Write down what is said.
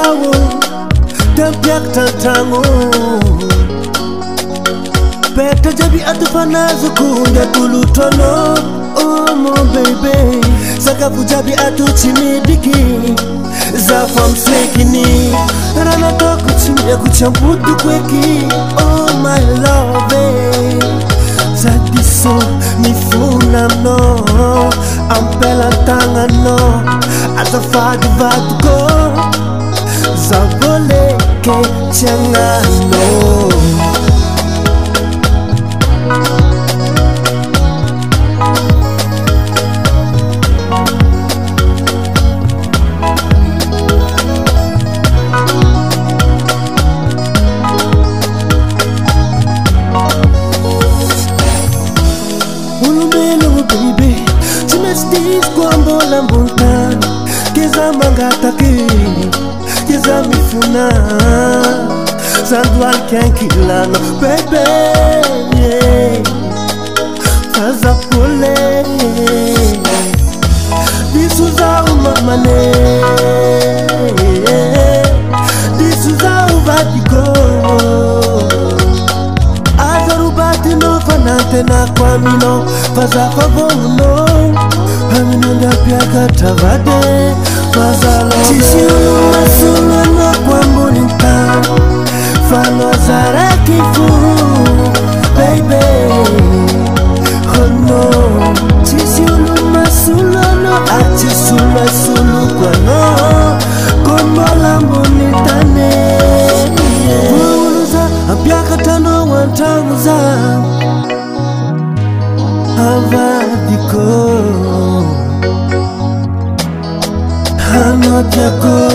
zawo Tempiak tantango Beta jabi atufanazo kunde tulutono Oh my baby Sakafu jabi atu chimidiki Zafam swekini Rana toko chimia kuchambutu kweki Oh my love Zadiso mifuna no Ampela tanga no Azafadi vatuko Zavoleke changano Baby, tumestis kwambo la mbuntan Keza mangatake, keza mifuna Zandwal kenkilano, baby Faza pole Disuza umamane Disuza uvadiko Azarubati no fanante na kwamino Faza favono Hamino ndapia katavade Faza lobe Chisiulu masulu no kwambulita Fano zarakifu Baby Oh no Chisiulu masulu no Achisula sulu kwa no Kombola mbunitane Vuluza Apia katano wantanguza Havadiko Hanotiako